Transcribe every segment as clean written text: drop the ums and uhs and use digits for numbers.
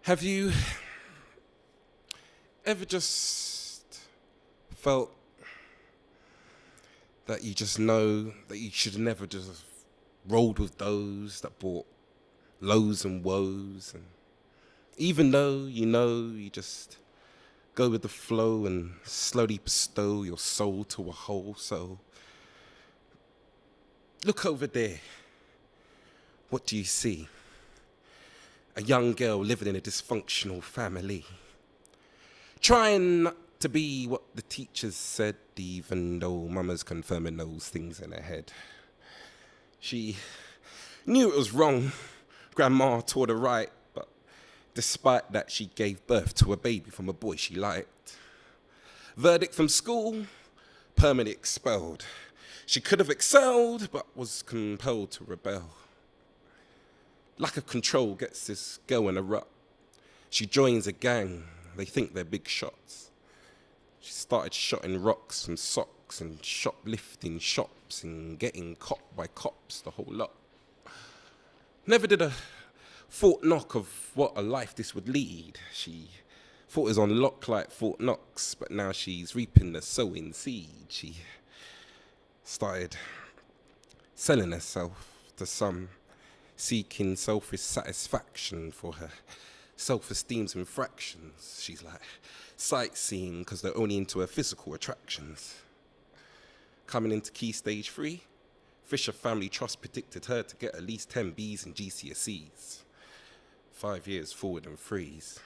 Have you ever just felt that you just know that you should never just have rolled with those that brought lows and woes, and even though you know you just go with the flow and slowly bestow your soul to a whole soul? Look over there. What do you see? A young girl living in a dysfunctional family, trying not to be what the teachers said, even though mama's confirming those things in her head. She knew it was wrong. Grandma taught her right, but despite that, she gave birth to a baby from a boy she liked. Verdict from school, permanently expelled. She could have excelled, but was compelled to rebel. Lack of control gets this girl in a rut. She joins a gang. They think they're big shots. She started shotting rocks and socks and shoplifting shops and getting caught by cops, the whole lot. Never did a Fort Knock of what a life this would lead. She thought it was on lock like Fort Knox, but now she's reaping the sowing seed. She started selling herself to some, seeking selfish satisfaction for her self-esteem's infractions. She's like sightseeing because they're only into her physical attractions. Coming into Key Stage 3, Fisher Family Trust predicted her to get at least 10 Bs in GCSEs. 5 years forward and freeze.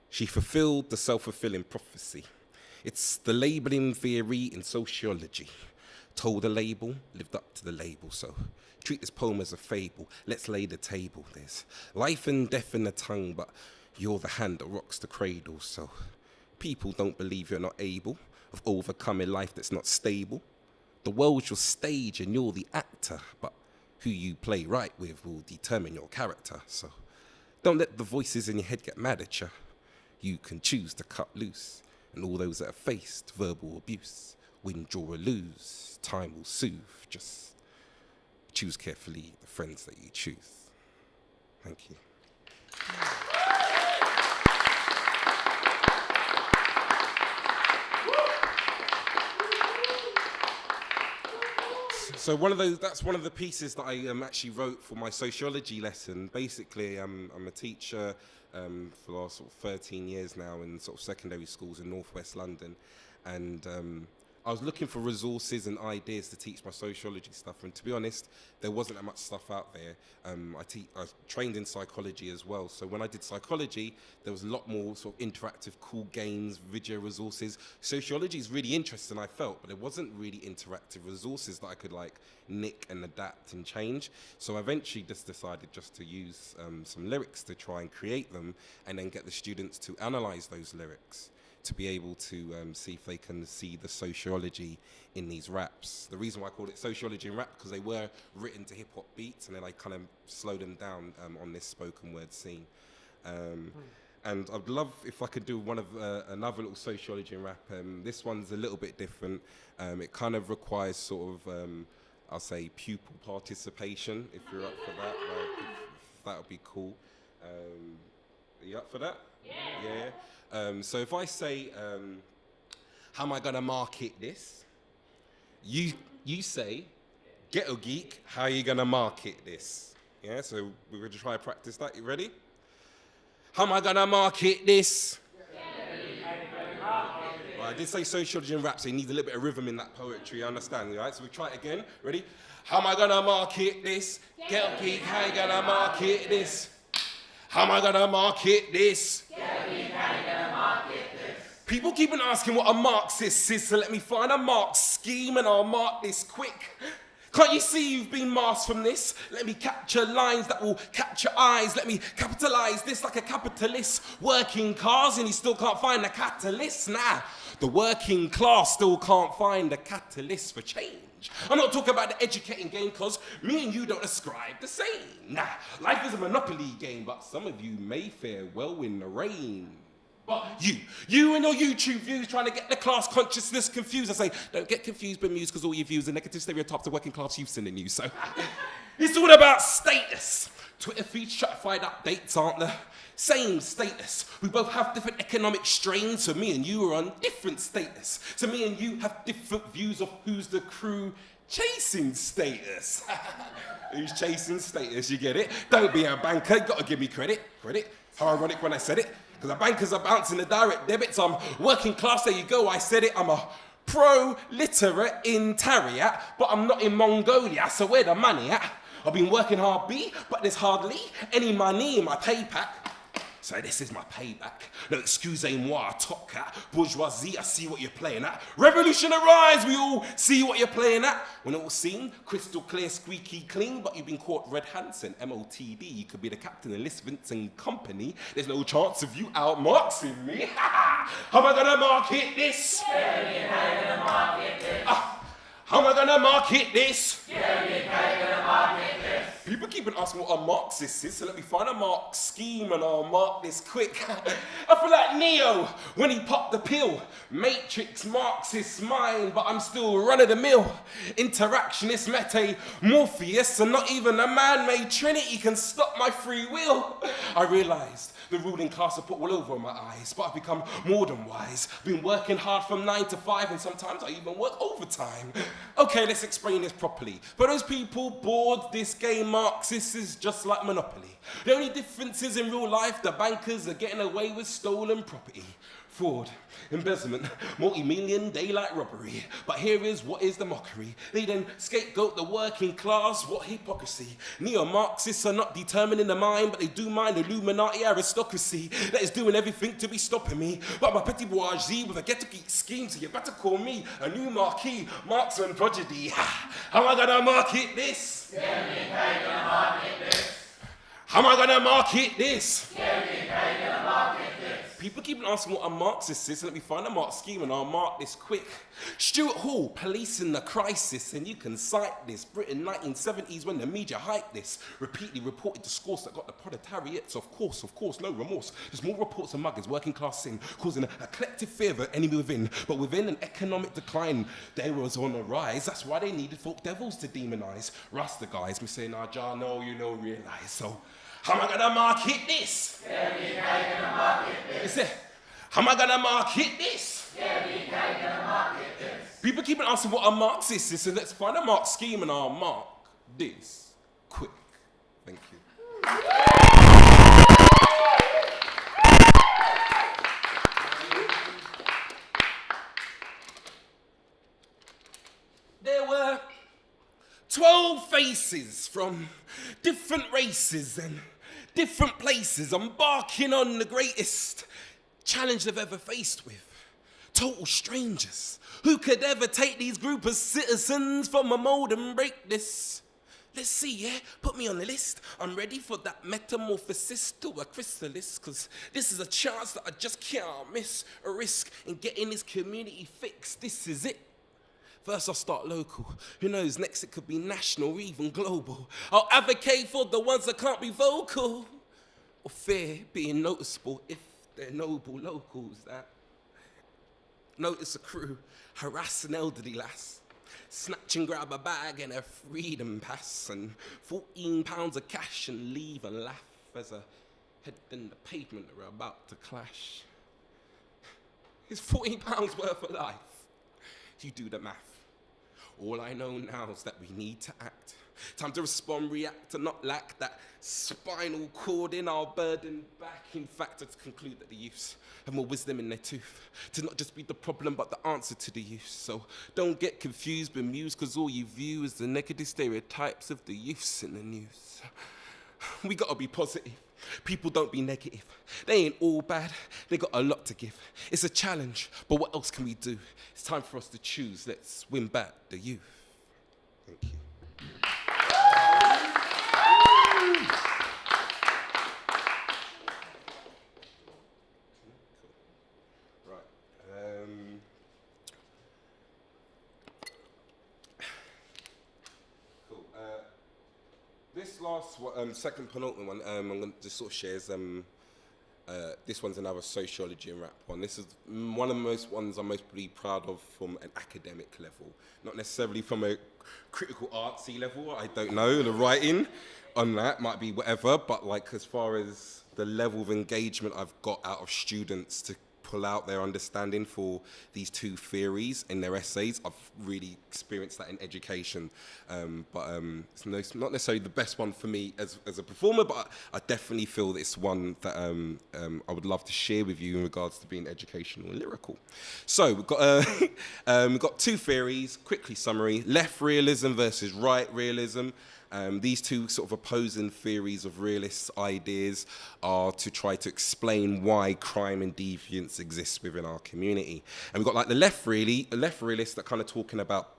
She fulfilled the self-fulfilling prophecy. It's the labeling theory in sociology. Told a label, lived up to the label, so treat this poem as a fable. Let's lay the table. There's life and death in the tongue, but you're the hand that rocks the cradle, so people don't believe you're not able of overcoming life that's not stable. The world's your stage and you're the actor, but who you play right with will determine your character, so don't let the voices in your head get mad at you. You can choose to cut loose, and all those that have faced verbal abuse, win, draw, or lose, time will soothe. Just choose carefully the friends that you choose. Thank you. So that's one of the pieces that I actually wrote for my sociology lesson. Basically, I'm a teacher for the last sort of 13 years now in sort of secondary schools in northwest London, and I was looking for resources and ideas to teach my sociology stuff, and to be honest, there wasn't that much stuff out there. I trained in psychology as well, so when I did psychology, there was a lot more sort of interactive, cool games, video resources. Sociology is really interesting, I felt, but there wasn't really interactive resources that I could like nick and adapt and change. So I eventually just decided just to use some lyrics to try and create them, and then get the students to analyze those lyrics, to be able to see if they can see the sociology in these raps. The reason why I called it sociology and rap, because they were written to hip-hop beats, and then I kind of slowed them down on this spoken word scene. And I'd love if I could do one of another little sociology and rap. This one's a little bit different. It kind of requires sort of, I'll say, pupil participation, if you're up for that. If that would be cool. Are you up for that? Yeah. So if I say, how am I gonna market this? You say, Ghettogeek, how are you gonna market this? Yeah, so we're gonna try to practice that. You ready? How am I gonna market this? Right, I did say sociology and rap, so you need a little bit of rhythm in that poetry, I understand, right? So we try it again. Ready? How am I gonna market this? Ghettogeek, how you gonna market this? How am I gonna market this? People keep on asking what a Marxist is, so let me find a Marx scheme and I'll mark this quick. Can't you see you've been masked from this? Let me capture lines that will catch your eyes. Let me capitalize this like a capitalist. Working cars and you still can't find a catalyst. Nah, the working class still can't find a catalyst for change. I'm not talking about the educating game, cause me and you don't ascribe the same. Nah, life is a monopoly game, but some of you may fare well in the rain. But you and your YouTube views trying to get the class consciousness confused. I say, don't get confused, bemused, because all your views are negative stereotypes of working class youths in the news. So it's all about status, Twitter feeds, stratified updates aren't the same status. We both have different economic strains, so me and you are on different status. So me and you have different views of who's the crew chasing status. Who's chasing status, you get it? Don't be a banker, gotta give me credit. How ironic when I said it. Because the bankers are bouncing the direct debits. I'm working class, there you go, I said it. I'm a pro-literate in Tariat, but I'm not in Mongolia, so where the money at? I've been working hard, B, but there's hardly any money in my pay pack. So this is my payback. No, excusez-moi, top cat. Bourgeoisie, I see what you're playing at. Revolution arise, we all see what you're playing at. When it all seen, crystal clear, squeaky clean, but you've been caught red-handed, MOTD. You could be the captain of List Vincent Company. There's no chance of you out-marxing me. How am I gonna market this? How am I gonna market this? People keep on asking what a Marxist is, so let me find a Marx scheme and I'll mark this quick. I feel like Neo when he popped the pill. Matrix, Marxist mind, but I'm still run-of-the-mill. Interactionist, Mete, Morpheus, and not even a man-made trinity can stop my free will. I realised the ruling class have put all over my eyes, but I've become more than wise. Been working hard from 9 to 5, and sometimes I even work overtime. Okay, let's explain this properly. For those people bored, this game Marxist is just like Monopoly. The only difference is in real life, the bankers are getting away with stolen property. Fraud, embezzlement, multi-million daylight robbery. But here is what is the mockery. They then scapegoat the working class, what hypocrisy. Neo-Marxists are not determining the mind, but they do mind Illuminati aristocracy that is doing everything to be stopping me. But I'm a petty bourgeoisie with a Ghettogeek scheme, so you better call me a new marquee, Marx and prodigy. How am I gonna market this? How am I gonna market this? People keep asking what a Marxist is, so let me find a Marx scheme and I'll mark this quick. Stuart Hall, policing the crisis, and you can cite this. Britain, 1970s, when the media hyped this, repeatedly reported discourse that got the proletariats, of course, no remorse. There's more reports of muggers, working class sin, causing a collective fear of an enemy within. But within an economic decline, they was on the rise. That's why they needed folk devils to demonize. Rasta guys, me saying, nah, Jah, no, you know, realize. So, how am I gonna market this? How am I gonna market this? People keep on asking what a Marxist is, so let's find a Marx scheme and I'll mark this quick. Thank you. There were 12 faces from different races and different places, embarking on the greatest challenge they've ever faced with. Total strangers. Who could ever take these group of citizens from a mold and break this? Let's see, yeah? Put me on the list. I'm ready for that metamorphosis to a chrysalis, because this is a chance that I just can't miss. A risk in getting this community fixed. This is it. First I'll start local. Who knows, next it could be national or even global. I'll advocate for the ones that can't be vocal or fear being noticeable if they're noble locals that notice a crew harass an elderly lass, snatch and grab a bag and a freedom pass and 14 pounds of cash and leave and laugh as a head in the pavement that we're about to clash. It's 14 pounds worth of life. You do the math. All I know now is that we need to act. Time to respond, react, and not lack that spinal cord in our burden back. In fact, to conclude that the youths have more wisdom in their tooth to not just be the problem, but the answer to the youth. So don't get confused, bemused, because all you view is the negative stereotypes of the youths in the news. We gotta be positive. People don't be negative. They ain't all bad. They got a lot to give. It's a challenge, but what else can we do? It's time for us to choose. Let's win back the youth. Thank you. This last one, second penultimate one, I'm going to just sort of share is This one's another sociology and rap one. This is one of the most ones I'm mostly proud of from an academic level, not necessarily from a critical artsy level. I don't know, the writing on that might be whatever, but like as far as the level of engagement I've got out of students to pull out their understanding for these two theories in their essays, I've really experienced that in education. It's not necessarily the best one for me as a performer, but I definitely feel that it's one that I would love to share with you in regards to being educational and lyrical. So we've got two theories, quickly summary: left realism versus right realism. These two sort of opposing theories of realist ideas are to try to explain why crime and deviance exists within our community. And we've got like the left realists that kind of talking about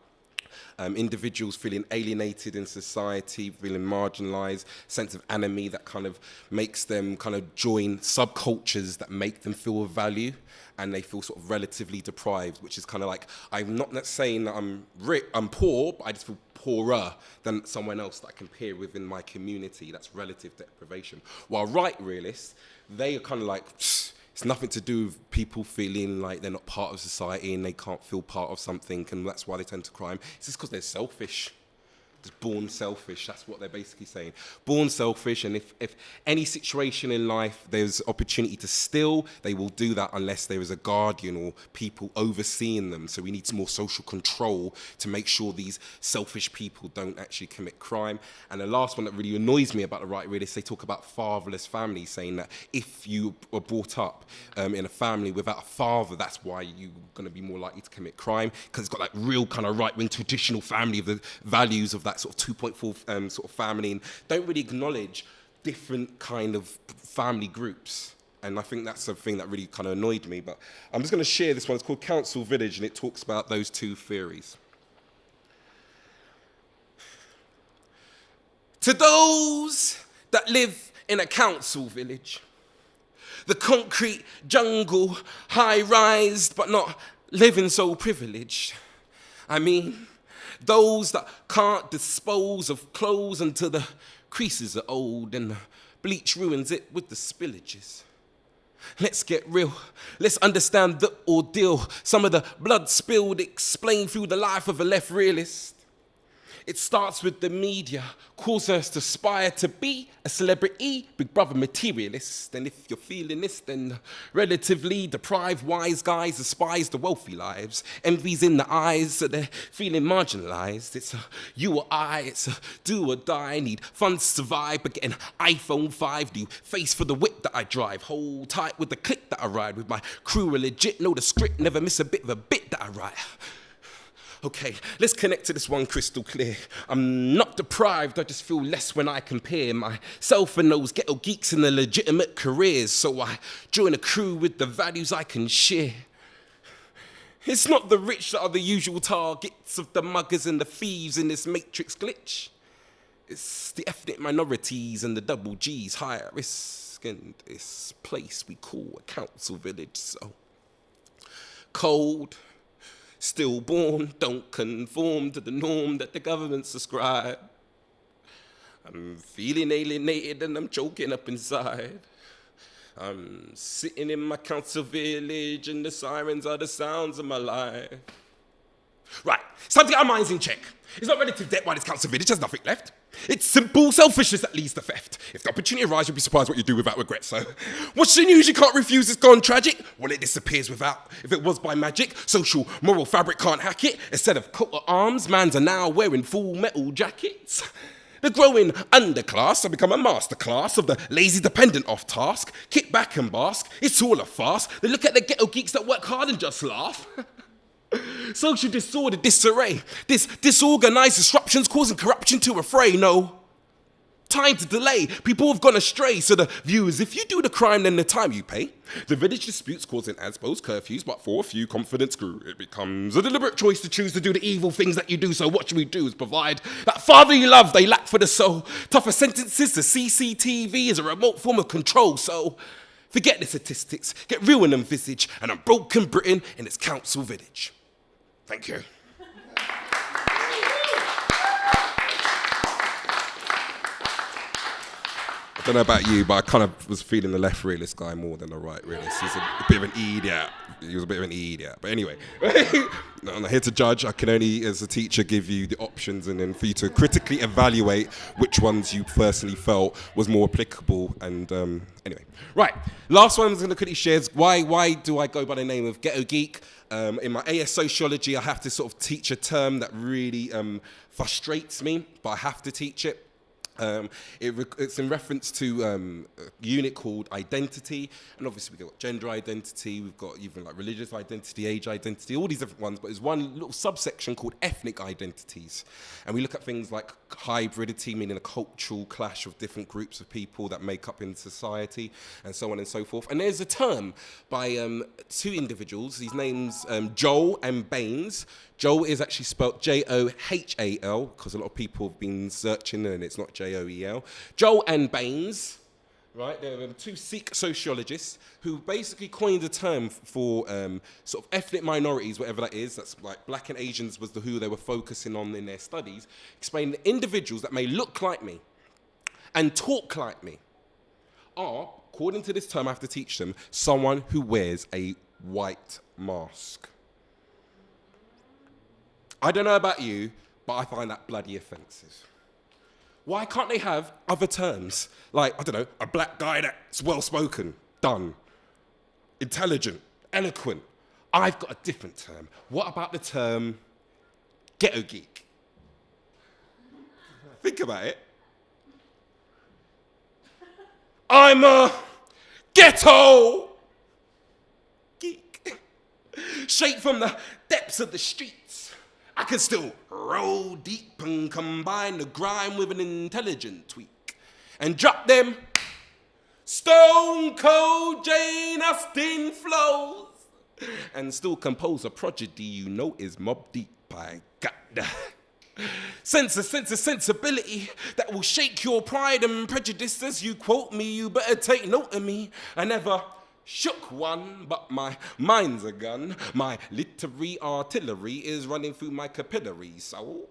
individuals feeling alienated in society, feeling marginalised, sense of enemy that kind of makes them kind of join subcultures that make them feel of value, and they feel sort of relatively deprived, which is kind of like, I'm not saying that I'm poor, but I just feel poorer than someone else that I compare within my community. That's relative deprivation. While right realists, they are kind of like, it's nothing to do with people feeling like they're not part of society and they can't feel part of something, and that's why they tend to crime. It's just because they're selfish. Just born selfish. That's what they're basically saying. Born selfish, and if any situation in life there's opportunity to steal, they will do that unless there is a guardian or people overseeing them. So we need some more social control to make sure these selfish people don't actually commit crime. And the last one that really annoys me about the right realists, they talk about fatherless families, saying that if you were brought up in a family without a father, that's why you're going to be more likely to commit crime, because it's got like real kind of right-wing traditional family of the values of that sort of 2.4 sort of family, and don't really acknowledge different kind of family groups. And I think that's the thing that really kind of annoyed me. But I'm just going to share this one. It's called Council Village, and it talks about those two theories. To those that live in a council village, the concrete jungle, high-rised but not living so privileged, I mean, those that can't dispose of clothes until the creases are old and the bleach ruins it with the spillages. Let's get real. Let's understand the ordeal. Some of the blood spilled explained through the life of a left realist. It starts with the media, calls us to aspire to be a celebrity, Big Brother materialist. And if you're feeling this, then relatively deprived wise guys despise the wealthy lives. Envy's in the eyes, so they're feeling marginalised. It's a you or I, it's a do or die. Need funds to survive, but get an iPhone 5. Do face for the whip that I drive. Hold tight with the click that I ride. With my crew are legit, know the script, never miss a bit of a bit that I write. Okay, let's connect to this one crystal clear. I'm not deprived, I just feel less when I compare myself and those ghetto geeks in their legitimate careers. So I join a crew with the values I can share. It's not the rich that are the usual targets of the muggers and the thieves in this matrix glitch. It's the ethnic minorities and the double G's, higher risk in this place we call a council village. So cold, stillborn, don't conform to the norm that the government prescribe. I'm feeling alienated and I'm choking up inside. I'm sitting in my council village and the sirens are the sounds of my life. Right, it's time to get our minds in check. It's not relative debt why this council village has nothing left. It's simple selfishness that leads to theft. If the opportunity arises, you'll be surprised what you do without regret. So, what's the news you can't refuse? It's gone tragic. Well, it disappears without. If it was by magic, social moral fabric can't hack it. Instead of coat of arms, mans are now wearing full metal jackets. The growing underclass have become a masterclass of the lazy dependent off task. Kick back and bask. It's all a farce. They look at the ghetto geeks that work hard and just laugh. Social disorder, disarray, disorganized disruptions causing corruption to a fray. No time to delay, people have gone astray. So the view is, if you do the crime, then the time you pay. The village disputes causing as-posed curfews, but for a few confidence grew. It becomes a deliberate choice to choose to do the evil things that you do. So what should we do is provide that fatherly love they lack for the soul. Tougher sentences to CCTV is a remote form of control. So forget the statistics, get real and envisage an unbroken Britain in its council village. Thank you. Don't know about you, but I kind of was feeling the left realist guy more than the right realist. He's a bit of an idiot. He was a bit of an idiot. But anyway, I'm not here to judge. I can only, as a teacher, give you the options and then for you to critically evaluate which ones you personally felt was more applicable. And anyway, right. Last one I'm going to quickly share is why do I go by the name of Ghettogeek? In my AS Sociology, I have to sort of teach a term that really frustrates me, but I have to teach it. It's in reference to a unit called identity, and obviously we've got gender identity, we've got even like religious identity, age identity, all these different ones, but there's one little subsection called ethnic identities, and we look at things like hybridity, meaning a cultural clash of different groups of people that make up in society, and so on and so forth. And there's a term by two individuals, these names Joel and Baines. Joel is actually spelled Johal, because a lot of people have been searching and it's not Joel. Joel and Baines, right? They're two Sikh sociologists who basically coined a term for sort of ethnic minorities, whatever that is. That's like black and Asians was who they were focusing on in their studies, explaining that individuals that may look like me and talk like me are, according to this term I have to teach them, someone who wears a white mask. I don't know about you, but I find that bloody offensive. Why can't they have other terms? Like, I don't know, a black guy that's well-spoken, done, intelligent, eloquent. I've got a different term. What about the term Ghettogeek? Think about it. I'm a ghetto geek. Straight from the depths of the streets. I can still roll deep and combine the grime with an intelligent tweak and drop them stone cold Jane Austen flows and still compose a prodigy you know is Mob Deep. I got the sense of sensibility that will shake your pride and prejudice as you quote me. You better take note of me. I never shook one, but my mind's a gun. My literary artillery is running through my capillaries. So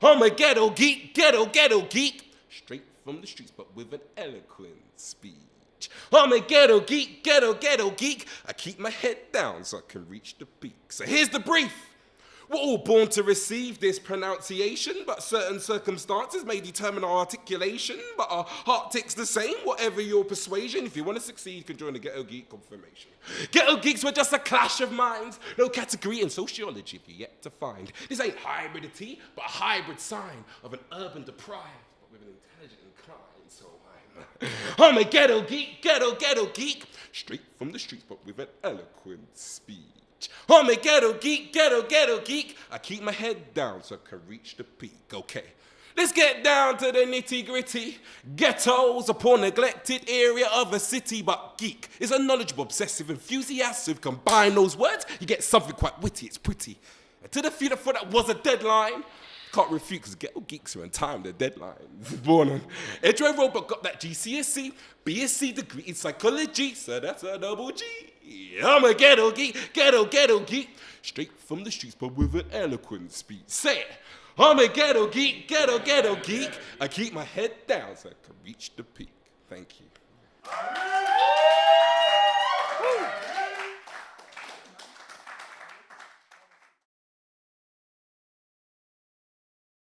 I'm a ghetto geek, ghetto geek. Straight from the streets, but with an eloquent speech. I'm a ghetto geek, ghetto geek. I keep my head down so I can reach the peak. So here's the brief. We're all born to receive this pronunciation, but certain circumstances may determine our articulation, but our heart ticks the same, whatever your persuasion. If you want to succeed, you can join the Ghetto Geek confirmation. Ghetto Geeks were just a clash of minds, no category in sociology you're yet to find. This ain't hybridity, but a hybrid sign of an urban deprived, but with an intelligent incline. So I'm a ghetto geek, straight from the streets, but with an eloquent speech. I'm a ghetto geek. I keep my head down so I can reach the peak. Okay, let's get down to the nitty gritty. Ghetto's a poor neglected area of a city, but geek is a knowledgeable, obsessive enthusiast. So if you combine those words, you get something quite witty. It's pretty. And to the feet, I thought that was a deadline. Can't refute because Ghetto Geeks are on time, the deadline. Born on Edgeway Road, but got that GCSE, BSc degree in psychology, so that's a double G. I'm a ghetto geek, straight from the streets, but with an eloquent speech. Say it. I'm a ghetto geek. I keep my head down so I can reach the peak. Thank you.